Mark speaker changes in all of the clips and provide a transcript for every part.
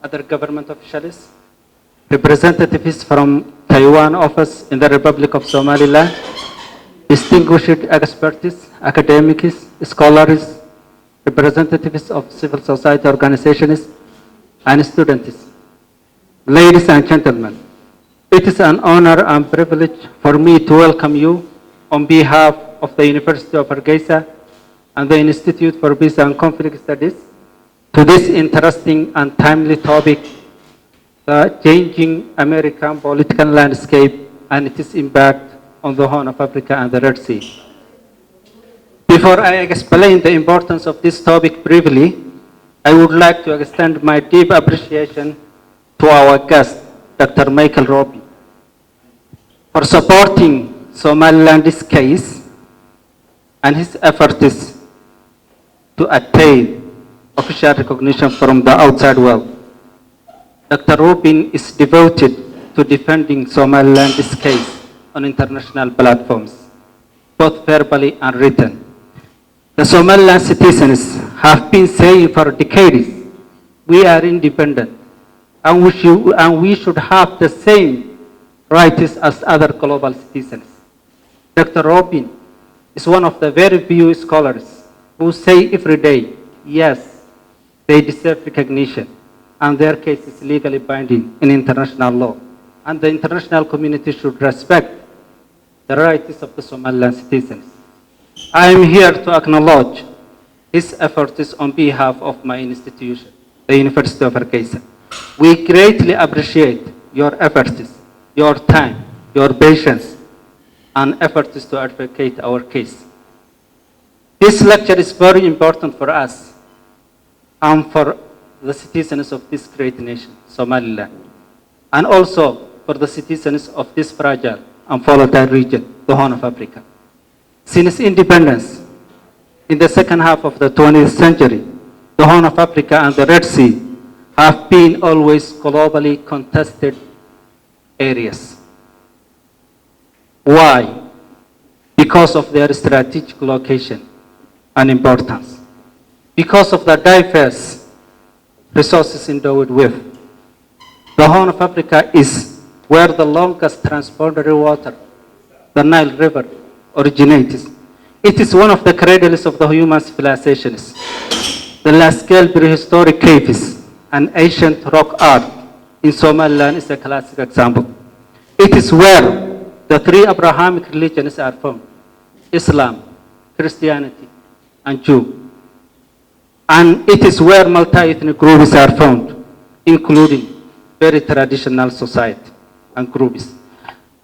Speaker 1: other government officials, representatives from Taiwan office in the Republic of Somaliland, distinguished experts, academics, scholars, representatives of civil society organizations, and students. Ladies and gentlemen, it is an honor and privilege for me to welcome you on behalf of the University of Hargeisa and the Institute for Peace and Conflict Studies to this interesting and timely topic, the changing American political landscape and its impact on the Horn of Africa and the Red Sea. Before I explain the importance of this topic briefly, I would like to extend my deep appreciation to our guest, Dr. Michael Roby, for supporting Somaliland's case and his efforts to attain official recognition from the outside world. Dr. Rubin is devoted to defending Somaliland's case on international platforms, both verbally and written. The Somaliland citizens have been saying for decades, we are independent, and we should have the same rights as other global citizens. Dr. Robin is one of the very few scholars who say every day, yes, they deserve recognition, and their case is legally binding in international law, and the international community should respect the rights of the Somaliland citizens. I am here to acknowledge his efforts on behalf of my institution, the University of Hargeisa. We greatly appreciate your efforts, your time, your patience, and efforts to advocate our case. This lecture is very important for us and for the citizens of this great nation, Somaliland, and also for the citizens of this fragile and volatile region, the Horn of Africa. Since independence, in the second half of the 20th century, the Horn of Africa and the Red Sea have been always globally contested areas. Why? Because of their strategic location and importance. Because of the diverse resources endowed with. The Horn of Africa is where the longest transboundary water, the Nile River, originates. It is one of the cradles of the human civilizations. The large-scale prehistoric caves and ancient rock art in Somaliland is a classic example. It is where the three Abrahamic religions are found: Islam, Christianity, and Jew. And it is where multi-ethnic groups are found, including very traditional society and groups.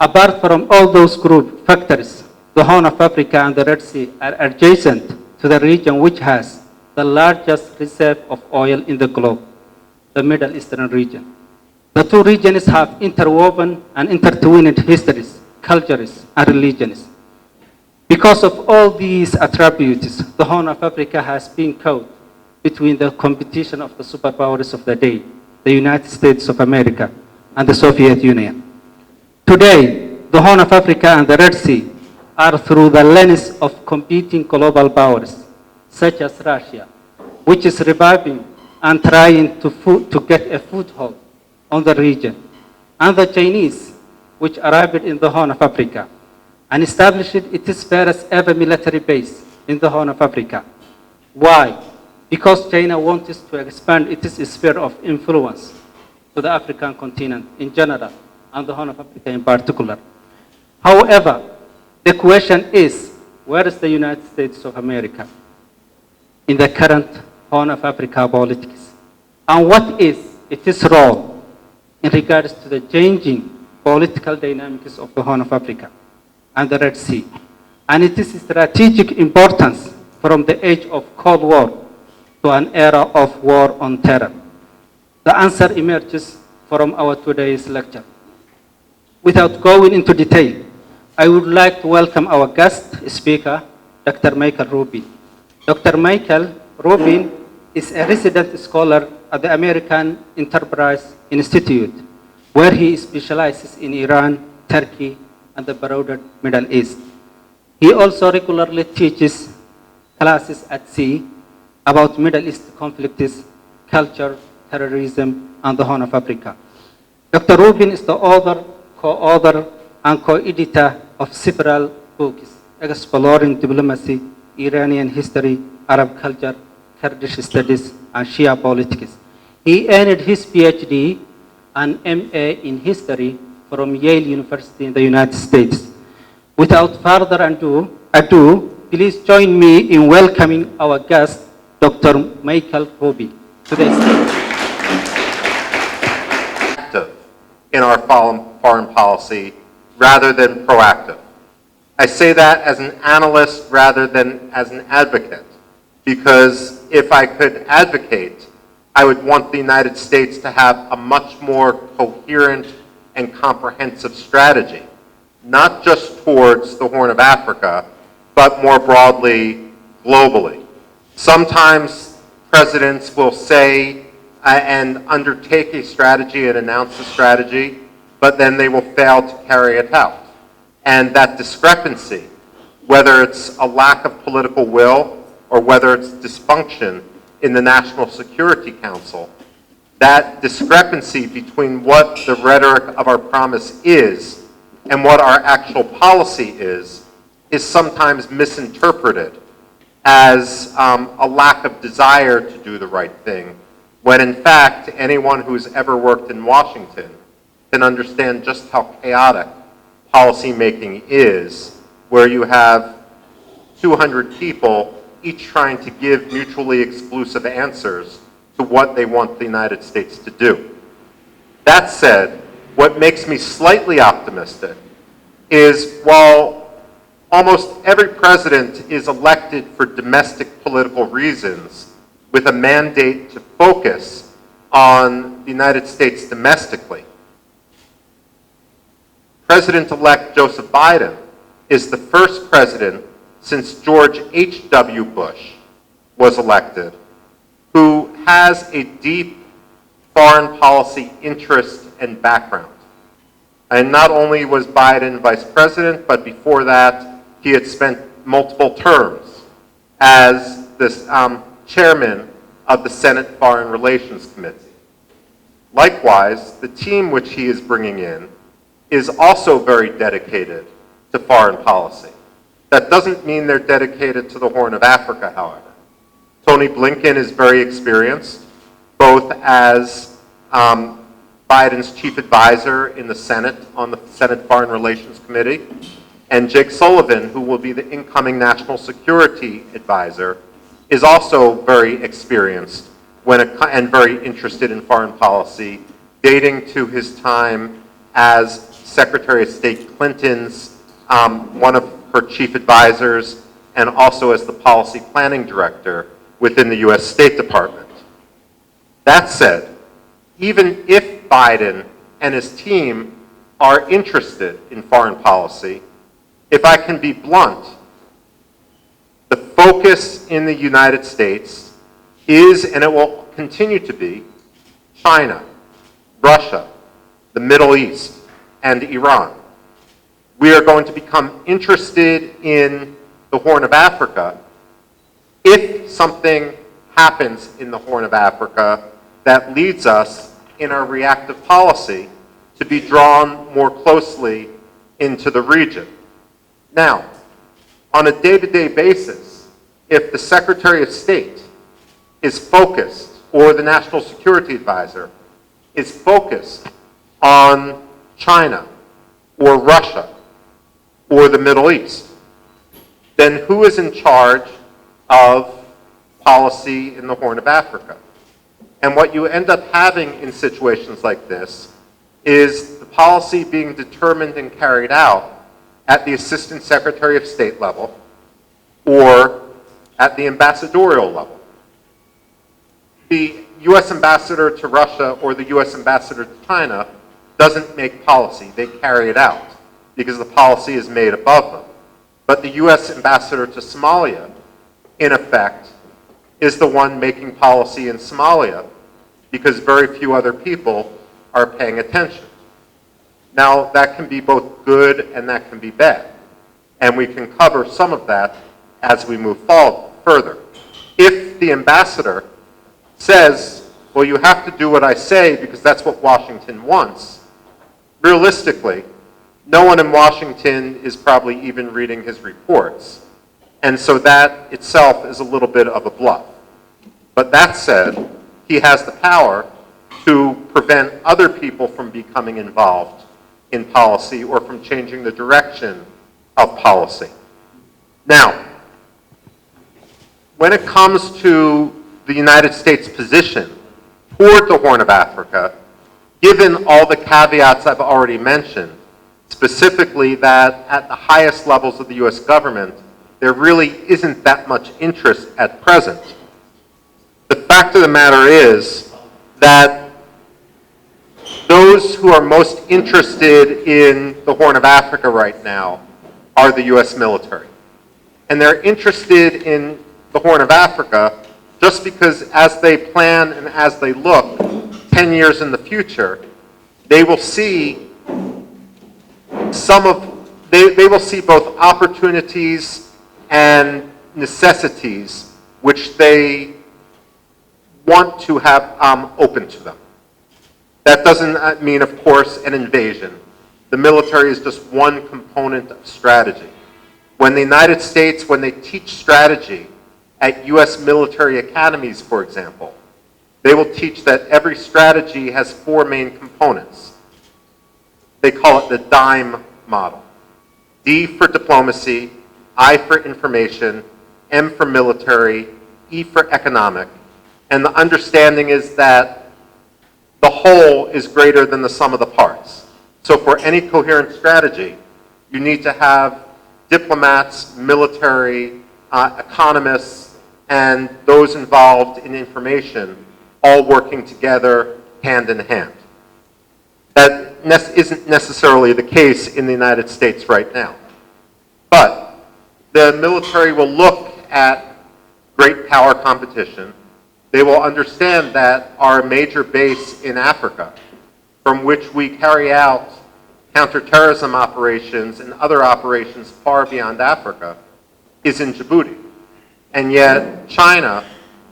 Speaker 1: Apart from all those group factors, the Horn of Africa and the Red Sea are adjacent to the region which has the largest reserve of oil in the globe, the Middle Eastern region. The two regions have interwoven and intertwined histories, cultures, and religions. Because of all these attributes, the Horn of Africa has been caught between the competition of the superpowers of the day, the United States of America and the Soviet Union. Today, the Horn of Africa and the Red Sea are through the lens of competing global powers, such as Russia, which is reviving and trying to get a foothold on the region, and the Chinese, which arrived in the Horn of Africa and established its first ever military base in the Horn of Africa. Why? Because China wants to expand its sphere of influence to the African continent in general, and the Horn of Africa in particular. However, the question is, where is the United States of America in the current Horn of Africa politics? And what is its role in regards to the changing political dynamics of the Horn of Africa and the Red Sea, and its strategic importance from the age of Cold War to an era of war on terror? The answer emerges from our today's lecture. Without going into detail, I would like to welcome our guest speaker, Dr. Michael Rubin. Dr. Michael Rubin is a resident scholar at the American Enterprise Institute, where he specializes in Iran, Turkey, and the broader Middle East. He also regularly teaches classes at sea about Middle East conflicts, culture, terrorism, and the Horn of Africa. Dr. Rubin is the author, co-author, and co-editor of several books exploring diplomacy, Iranian history, Arab culture, Kurdish studies, and Shia politics. He earned his PhD and MA in history from Yale University in the United States. Without further ado, please join me in welcoming our guest, Dr. Michael Rubin, to the stage.
Speaker 2: Active in our foreign policy rather than proactive. I say that as an analyst rather than as an advocate, because if I could advocate, I would want the United States to have a much more coherent and comprehensive strategy, not just towards the Horn of Africa, but more broadly, globally. Sometimes presidents will say and undertake a strategy and announce a strategy, but then they will fail to carry it out. And that discrepancy, whether it's a lack of political will or whether it's dysfunction in the National Security Council, that discrepancy between what the rhetoric of our promise is and what our actual policy is sometimes misinterpreted as a lack of desire to do the right thing, when in fact anyone who's ever worked in Washington can understand just how chaotic policymaking is, where you have 200 people each trying to give mutually exclusive answers to what they want the United States to do. That said, what makes me slightly optimistic is while almost every president is elected for domestic political reasons with a mandate to focus on the United States domestically, President-elect Joseph Biden is the first president since George H.W. Bush was elected who has a deep foreign policy interest and background. And not only was Biden vice president, but before that, he had spent multiple terms as this chairman of the Senate Foreign Relations Committee. Likewise, the team which he is bringing in is also very dedicated to foreign policy. That doesn't mean they're dedicated to the Horn of Africa, however. Tony Blinken is very experienced, both as Biden's chief advisor in the Senate on the Senate Foreign Relations Committee, and Jake Sullivan, who will be the incoming national security advisor, is also very experienced and very interested in foreign policy, dating to his time as Secretary of State Clinton's one of her chief advisors, and also as the policy planning director within the U.S. State Department. That said, even if Biden and his team are interested in foreign policy, if I can be blunt, the focus in the United States is, and it will continue to be, China, Russia, the Middle East, and Iran. We are going to become interested in the Horn of Africa if something happens in the Horn of Africa that leads us in our reactive policy to be drawn more closely into the region. Now, on a day-to-day basis, if the Secretary of State is focused, or the National Security Advisor is focused on China or Russia or the Middle East, then who is in charge of policy in the Horn of Africa? And what you end up having in situations like this is the policy being determined and carried out at the Assistant Secretary of State level or at the ambassadorial level. The U.S. ambassador to Russia or the U.S. ambassador to China doesn't make policy, they carry it out because the policy is made above them. But the U.S. ambassador to Somalia, in effect, is the one making policy in Somalia because very few other people are paying attention. Now, that can be both good and that can be bad. And we can cover some of that as we move forward further. If the ambassador says well, you have to do what I say because that's what Washington wants. Realistically, no one in Washington is probably even reading his reports. And so that itself is a little bit of a bluff. But that said, he has the power to prevent other people from becoming involved in policy or from changing the direction of policy. Now, when it comes to the United States' position toward the Horn of Africa, given all the caveats I've already mentioned, specifically that at the highest levels of the US government, there really isn't that much interest at present. The fact of the matter is that those who are most interested in the Horn of Africa right now are the US military. And they're interested in the Horn of Africa just because as they plan and as they look 10 years in the future, they will see they will see both opportunities and necessities which they want to have open to them. That doesn't mean, of course, an invasion. The military is just one component of strategy. When the United States, when they teach strategy at US military academies, for example, they will teach that every strategy has 4 main components. They call it the DIME model. D for diplomacy, I for information, M for military, E for economic. And the understanding is that the whole is greater than the sum of the parts. So for any coherent strategy, you need to have diplomats, military, economists, and those involved in information all working together hand in hand. That isn't necessarily the case in the United States right now. But the military will look at great power competition. They will understand that our major base in Africa, from which we carry out counterterrorism operations and other operations far beyond Africa, is in Djibouti. And yet China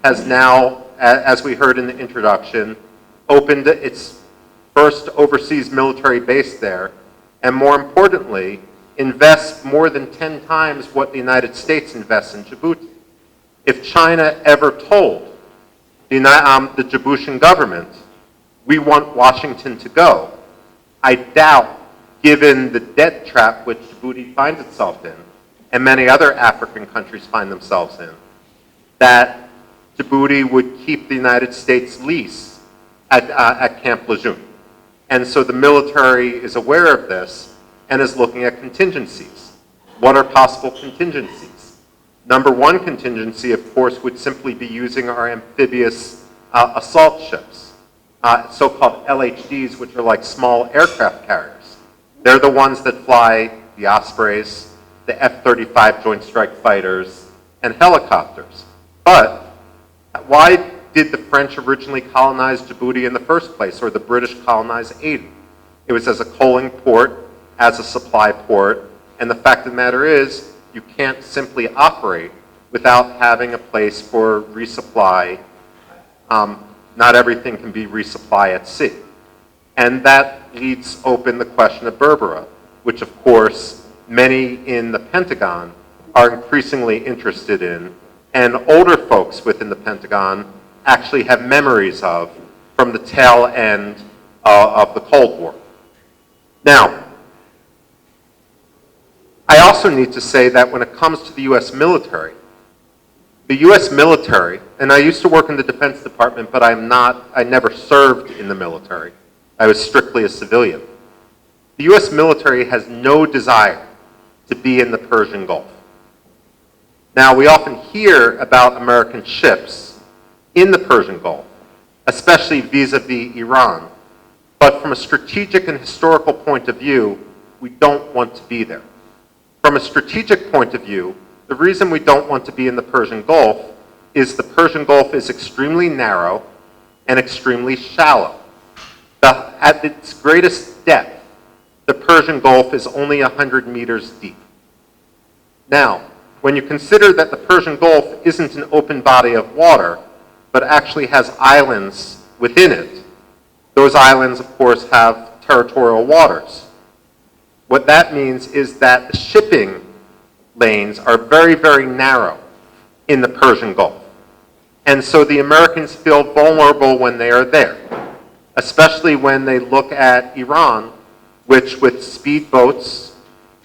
Speaker 2: has now, as we heard in the introduction, opened its first overseas military base there, and more importantly, invests more than 10 times what the United States invests in Djibouti. If China ever told the Djiboutian government, we want Washington to go, I doubt, given the debt trap which Djibouti finds itself in, and many other African countries find themselves in, that Djibouti would keep the United States lease at Camp Lejeune. And so the military is aware of this and is looking at contingencies. What are possible contingencies? Number one contingency, of course, would simply be using our amphibious assault ships, so-called LHDs, which are like small aircraft carriers. They're the ones that fly the Ospreys, the F-35 Joint Strike Fighters, and helicopters. But why did the French originally colonize Djibouti in the first place, or the British colonize Aden? It was as a coaling port, as a supply port, and the fact of the matter is, you can't simply operate without having a place for resupply. Not everything can be resupply at sea. And that leaves open the question of Berbera, which of course many in the Pentagon are increasingly interested in, and older folks within the Pentagon actually have memories of from the tail end of the Cold War. Now, I also need to say that when it comes to the US military, and I used to work in the Defense Department, but I never served in the military. I was strictly a civilian. The US military has no desire to be in the Persian Gulf. Now, we often hear about American ships in the Persian Gulf, especially vis-a-vis Iran. But from a strategic and historical point of view, we don't want to be there. From a strategic point of view, the reason we don't want to be in the Persian Gulf is the Persian Gulf is extremely narrow and extremely shallow. At its greatest depth, the Persian Gulf is only 100 meters deep. Now, when you consider that the Persian Gulf isn't an open body of water, but actually has islands within it. Those islands, of course, have territorial waters. What that means is that the shipping lanes are very, very narrow in the Persian Gulf. And so the Americans feel vulnerable when they are there, especially when they look at Iran, which with speedboats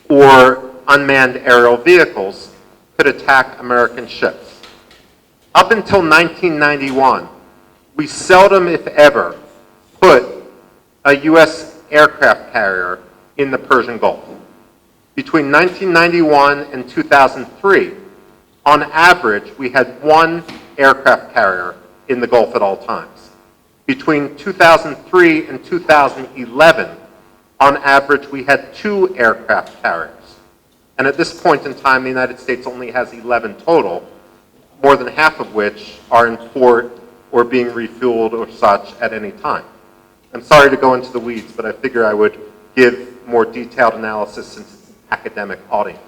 Speaker 2: or unmanned aerial vehicles could attack American ships. Up until 1991, we seldom, if ever, put a U.S. aircraft carrier in the Persian Gulf. Between 1991 and 2003, on average, we had one aircraft carrier in the Gulf at all times. Between 2003 and 2011, on average, we had 2 aircraft carriers. And at this point in time, the United States only has 11 total, more than half of which are in port or being refueled or such at any time. I'm sorry to go into the weeds, but I figure I would give more detailed analysis since it's an academic audience.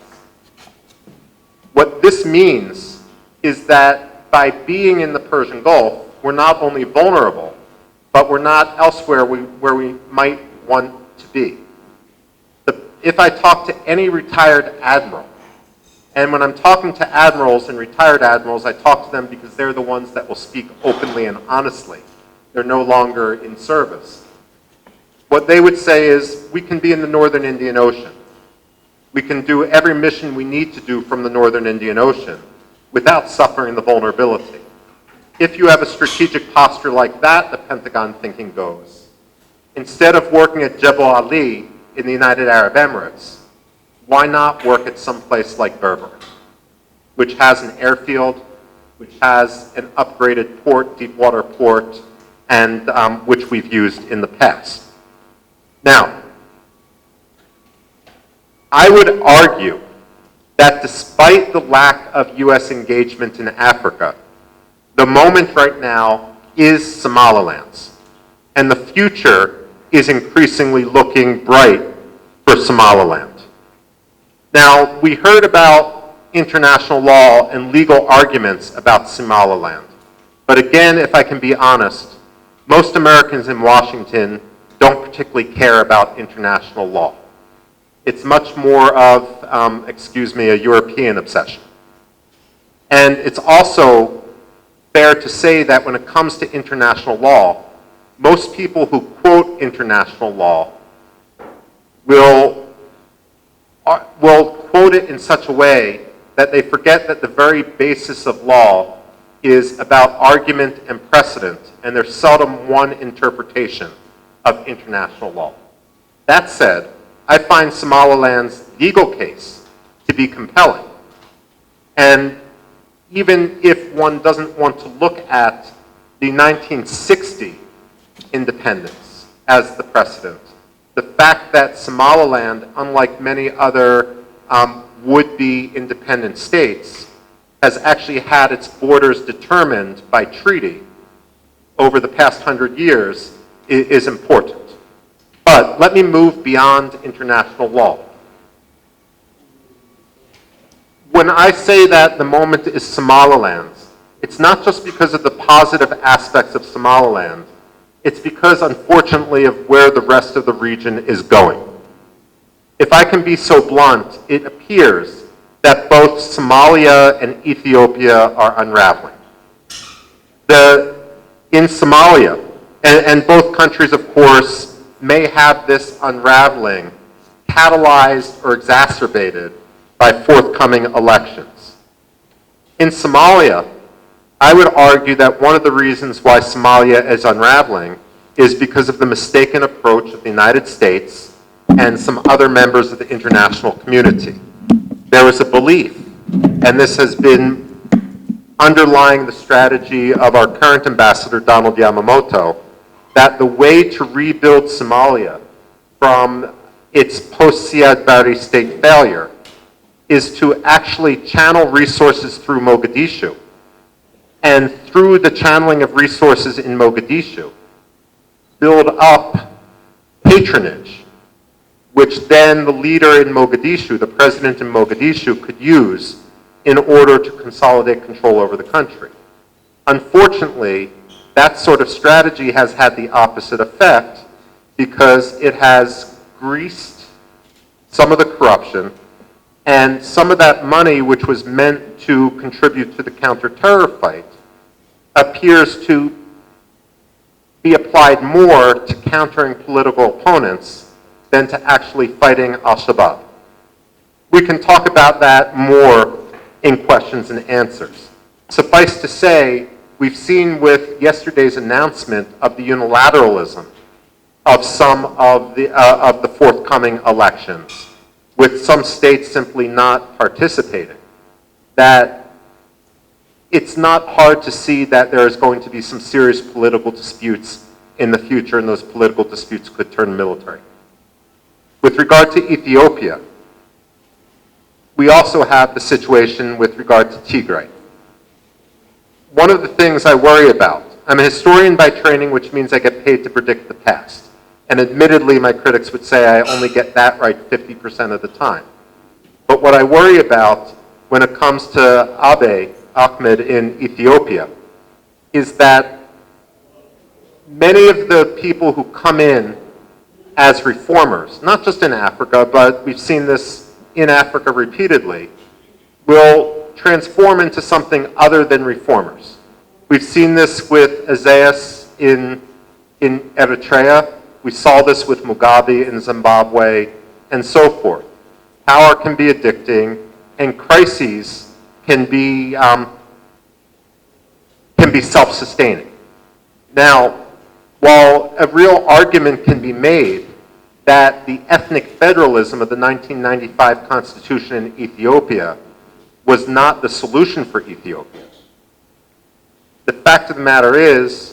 Speaker 2: What this means is that by being in the Persian Gulf, we're not only vulnerable, but we're not elsewhere where we might want to be. If I talk to any retired admiral, and when I'm talking to admirals and retired admirals, I talk to them because they're the ones that will speak openly and honestly. They're no longer in service. What they would say is, we can be in the Northern Indian Ocean. We can do every mission we need to do from the Northern Indian Ocean without suffering the vulnerability. If you have a strategic posture like that, the Pentagon thinking goes, instead of working at Jebel Ali in the United Arab Emirates, why not work at some place like Berber, which has an airfield, which has an upgraded port, deep water port, and which we've used in the past. Now, I would argue that despite the lack of U.S. engagement in Africa, the moment right now is Somaliland's, and the future is increasingly looking bright for Somaliland. Now, we heard about international law and legal arguments about Somaliland, but again, if I can be honest, most Americans in Washington don't particularly care about international law. It's much more of, a European obsession. And it's also fair to say that when it comes to international law, most people who quote international law will quote it in such a way that they forget that the very basis of law is about argument and precedent, and there's seldom one interpretation of international law. That said, I find Somaliland's legal case to be compelling. And even if one doesn't want to look at the 1960 independence as the precedent, the fact that Somaliland, unlike many other would-be independent states, has actually had its borders determined by treaty over the past 100 years is important. But let me move beyond international law. When I say that the moment is Somaliland's, it's not just because of the positive aspects of Somaliland, it's because, unfortunately, of where the rest of the region is going. If I can be so blunt, it appears that both Somalia and Ethiopia are unraveling. In Somalia, and both countries, of course, may have this unraveling catalyzed or exacerbated by forthcoming elections. In Somalia, I would argue that one of the reasons why Somalia is unraveling is because of the mistaken approach of the United States and some other members of the international community. There was a belief, and this has been underlying the strategy of our current ambassador, Donald Yamamoto, that the way to rebuild Somalia from its post-Siad Barre state failure is to actually channel resources through Mogadishu. And through the channeling of resources in Mogadishu, build up patronage, which then the leader in Mogadishu, the president in Mogadishu, could use in order to consolidate control over the country. Unfortunately, that sort of strategy has had the opposite effect because it has greased some of the corruption, and some of that money which was meant to contribute to the counter-terror fight appears to be applied more to countering political opponents than to actually fighting al-Shabaab. We can talk about that more in questions and answers. Suffice to say, we've seen with yesterday's announcement of the unilateralism of some of the forthcoming elections, with some states simply not participating, that it's not hard to see that there is going to be some serious political disputes in the future, and those political disputes could turn military. With regard to Ethiopia, we also have the situation with regard to Tigray. One of the things I worry about, I'm a historian by training, which means I get paid to predict the past. And admittedly, my critics would say I only get that right 50% of the time. But what I worry about when it comes to Abiy Ahmed in Ethiopia is that many of the people who come in as reformers, not just in Africa, but we've seen this in Africa repeatedly, will transform into something other than reformers. We've seen this with Isaias in Eritrea. We saw this with Mugabe in Zimbabwe, and so forth. Power can be addicting, and crises can be self-sustaining. Now, while a real argument can be made that the ethnic federalism of the 1995 Constitution in Ethiopia was not the solution for Ethiopia, the fact of the matter is,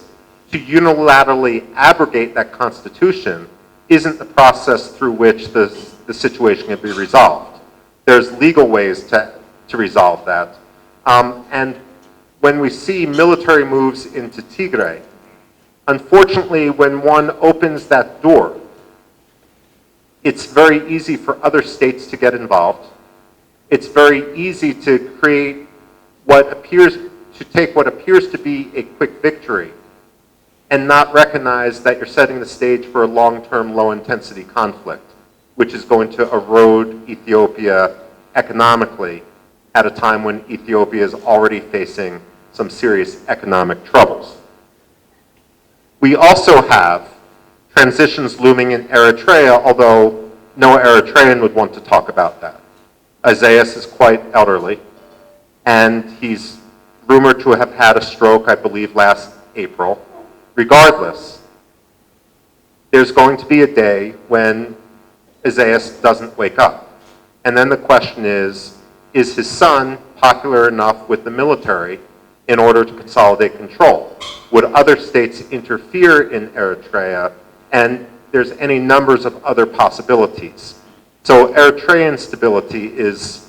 Speaker 2: to unilaterally abrogate that constitution isn't the process through which the situation can be resolved. There's legal ways to resolve that. And when we see military moves into Tigray, unfortunately, when one opens that door, it's very easy for other states to get involved. It's very easy to create take what appears to be a quick victory and not recognize that you're setting the stage for a long-term, low-intensity conflict, which is going to erode Ethiopia economically at a time when Ethiopia is already facing some serious economic troubles. We also have transitions looming in Eritrea, although no Eritrean would want to talk about that. Isaias is quite elderly, and he's rumored to have had a stroke, I believe, last April. Regardless, there's going to be a day when Isaias doesn't wake up. And then the question is his son popular enough with the military in order to consolidate control? Would other states interfere in Eritrea? And there's any numbers of other possibilities. So Eritrean stability is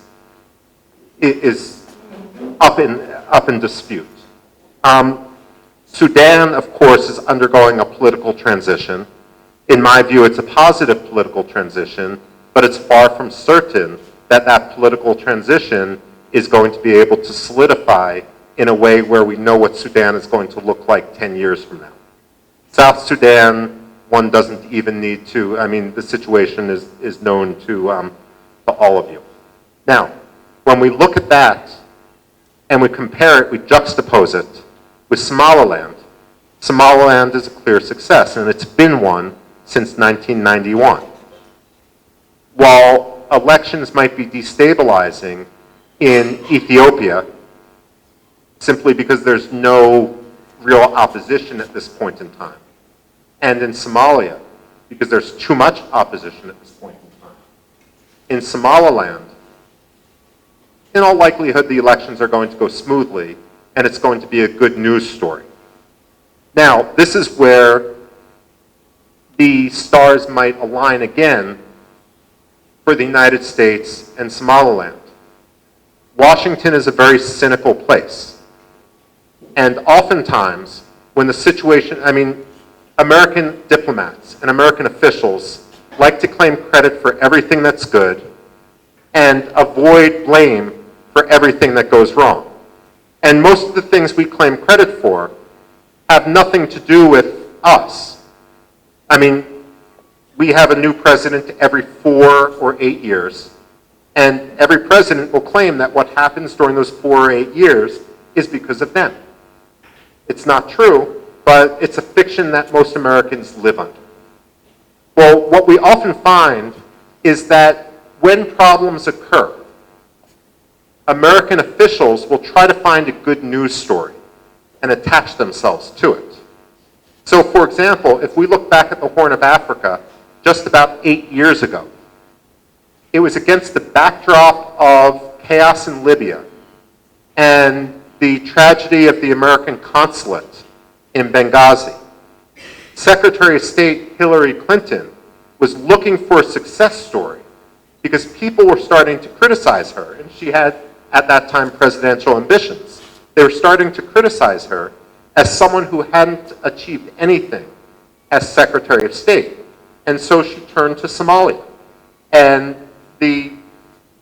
Speaker 2: up in dispute. Sudan, of course, is undergoing a political transition. In my view, it's a positive political transition, but it's far from certain that that political transition is going to be able to solidify in a way where we know what Sudan is going to look like 10 years from now. South Sudan, one doesn't even need to, I mean, the situation is known to all of you. Now, when we look at that and we compare it, we juxtapose it with Somaliland. Somaliland is a clear success, and it's been one since 1991. While elections might be destabilizing in Ethiopia, simply because there's no real opposition at this point in time, and in Somalia, because there's too much opposition at this point in time. In Somaliland, in all likelihood, the elections are going to go smoothly, and it's going to be a good news story. Now, this is where the stars might align again for the United States and Somaliland. Washington is a very cynical place. And oftentimes, when the situation, I mean, American diplomats and American officials like to claim credit for everything that's good and avoid blame for everything that goes wrong. And most of the things we claim credit for have nothing to do with us. I mean, we have a new president every 4 or 8 years, and every president will claim that what happens during those 4 or 8 years is because of them. It's not true, but it's a fiction that most Americans live under. Well, what we often find is that when problems occur, American officials will try to find a good news story and attach themselves to it. So, for example, if we look back at the Horn of Africa just about 8 years ago, it was against the backdrop of chaos in Libya and the tragedy of the American consulate in Benghazi. Secretary of State Hillary Clinton was looking for a success story because people were starting to criticize her, and she had, at that time, presidential ambitions. They were starting to criticize her as someone who hadn't achieved anything as Secretary of State. And so she turned to Somalia. And the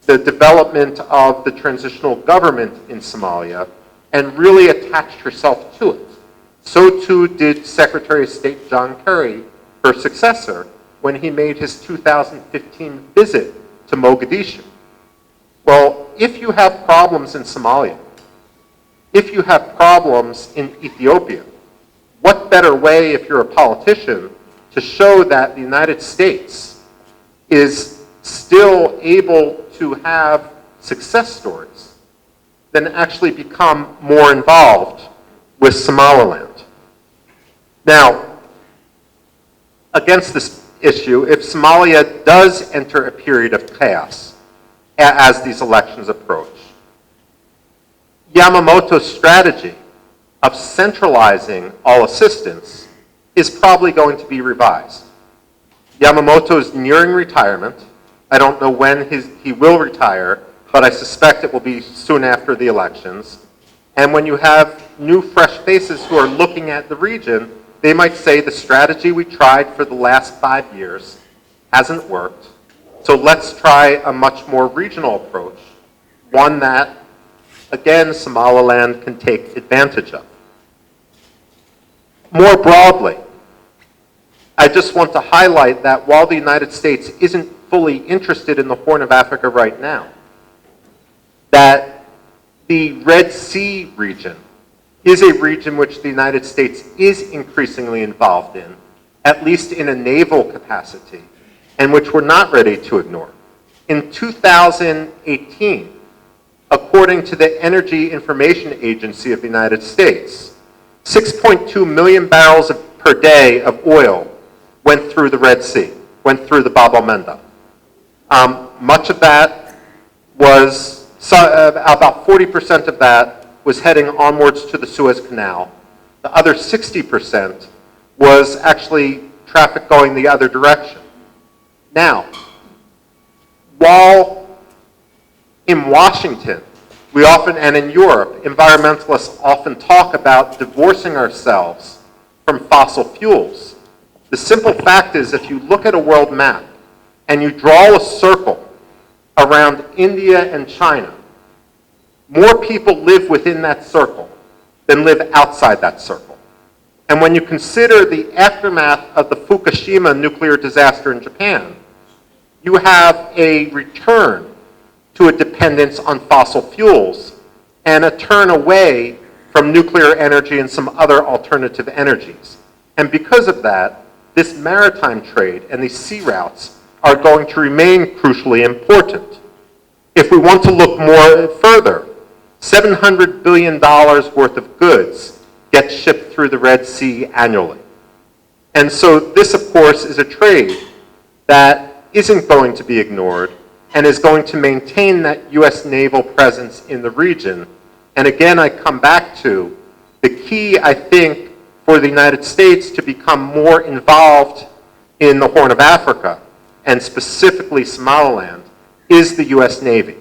Speaker 2: development of the transitional government in Somalia and really attached herself to it. So too did Secretary of State John Kerry, her successor, when he made his 2015 visit to Mogadishu. Well, if you have problems in Somalia, if you have problems in Ethiopia, what better way, if you're a politician, to show that the United States is still able to have success stories than actually become more involved with Somaliland? Now, against this issue, if Somalia does enter a period of chaos as these elections approach, Yamamoto's strategy of centralizing all assistance is probably going to be revised. Yamamoto is nearing retirement. I don't know when he will retire, but I suspect it will be soon after the elections. And when you have new, fresh faces who are looking at the region, they might say the strategy we tried for the last 5 years hasn't worked, so let's try a much more regional approach, one that, again, Somaliland can take advantage of. More broadly, I just want to highlight that while the United States isn't fully interested in the Horn of Africa right now, that the Red Sea region is a region which the United States is increasingly involved in, at least in a naval capacity, and which we're not ready to ignore. In 2018, according to the Energy Information Agency of the United States, 6.2 million barrels per day of oil went through the Red Sea, went through the Bab el-Mandeb. Much of that was, about 40% of that was heading onwards to the Suez Canal. The other 60% was actually traffic going the other direction. Now, while in Washington, we often, and in Europe, environmentalists often talk about divorcing ourselves from fossil fuels, the simple fact is if you look at a world map and you draw a circle around India and China, more people live within that circle than live outside that circle. And when you consider the aftermath of the Fukushima nuclear disaster in Japan, you have a return to a dependence on fossil fuels and a turn away from nuclear energy and some other alternative energies. And because of that, this maritime trade and these sea routes are going to remain crucially important. If we want to look more further, $700 billion worth of goods get shipped through the Red Sea annually. And so this, of course, is a trade that isn't going to be ignored and is going to maintain that U.S. naval presence in the region. And again, I come back to the key, I think, for the United States to become more involved in the Horn of Africa, and specifically Somaliland, is the U.S. Navy.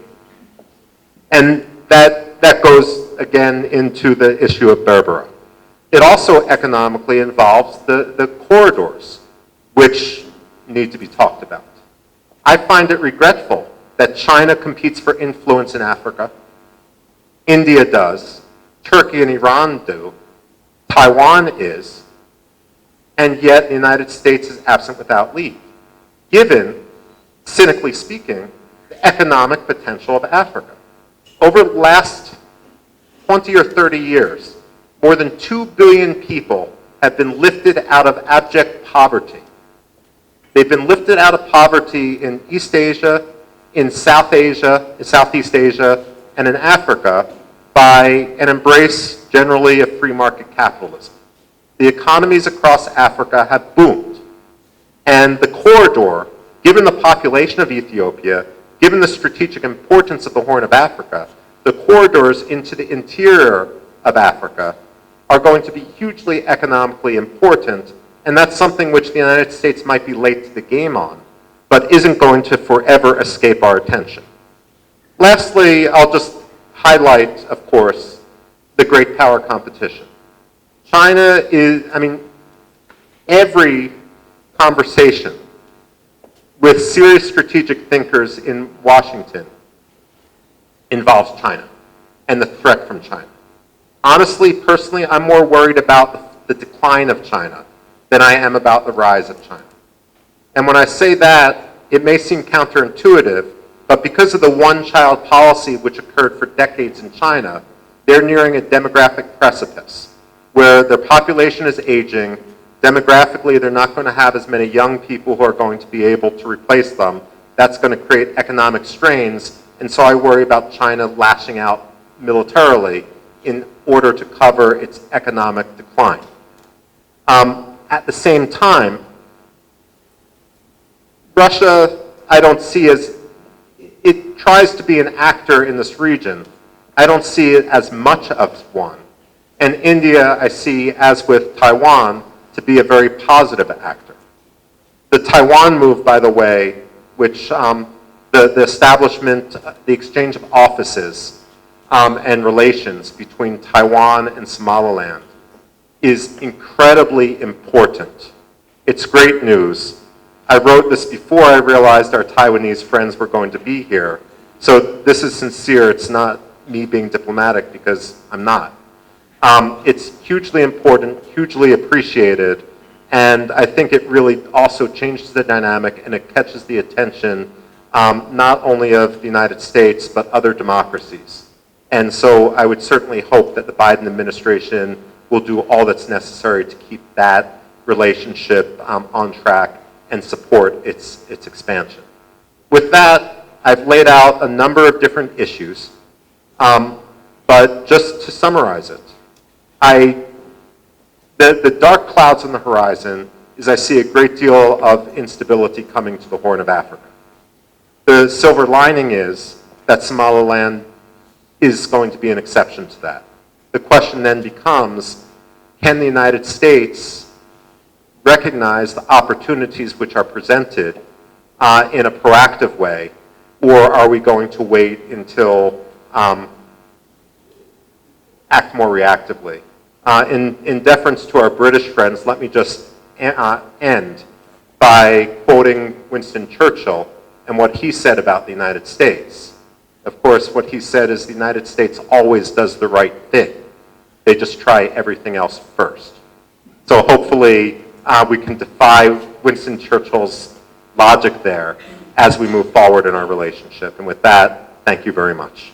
Speaker 2: And that goes, again, into the issue of Berbera. It also economically involves the corridors, which need to be talked about. I find it regretful that China competes for influence in Africa. India does. Turkey and Iran do. Taiwan is, and yet the United States is absent without lead, given, cynically speaking, the economic potential of Africa. Over the last 20 or 30 years, more than 2 billion people have been lifted out of abject poverty. They've been lifted out of poverty in East Asia, in South Asia, in Southeast Asia, and in Africa by an embrace generally of free market capitalism. The economies across Africa have boomed. And the corridor, given the population of Ethiopia, given the strategic importance of the Horn of Africa, the corridors into the interior of Africa are going to be hugely economically important, and that's something which the United States might be late to the game on, but isn't going to forever escape our attention. Lastly, I'll just highlight, of course, the great power competition. China is, every conversation with serious strategic thinkers in Washington involves China and the threat from China. Honestly, personally, I'm more worried about the decline of China than I am about the rise of China. And when I say that, it may seem counterintuitive, but because of the one-child policy which occurred for decades in China, they're nearing a demographic precipice where their population is aging. Demographically, they're not going to have as many young people who are going to be able to replace them. That's going to create economic strains, and so I worry about China lashing out militarily in order to cover its economic decline. At the same time, Russia, I don't see as, it tries to be an actor in this region. I don't see it as much of one. And India, I see, as with Taiwan, to be a very positive actor. The Taiwan move, by the way, which the establishment, the exchange of offices and relations between Taiwan and Somaliland is incredibly important. It's great news. I wrote this before I realized our Taiwanese friends were going to be here. So this is sincere. It's not me being diplomatic because I'm not. It's hugely important, hugely appreciated, and I think it really also changes the dynamic and it catches the attention not only of the United States but other democracies. And so I would certainly hope that the Biden administration will do all that's necessary to keep that relationship on track and support its expansion. With that, I've laid out a number of different issues, but just to summarize it, the dark clouds on the horizon is I see a great deal of instability coming to the Horn of Africa. The silver lining is that Somaliland is going to be an exception to that. The question then becomes, can the United States recognize the opportunities which are presented in a proactive way, or are we going to wait until act more reactively? In deference to our British friends, let me just end by quoting Winston Churchill and what he said about the United States. Of course, what he said is the United States always does the right thing. They just try everything else first. So hopefully we can defy Winston Churchill's logic there as we move forward in our relationship. And with that, thank you very much.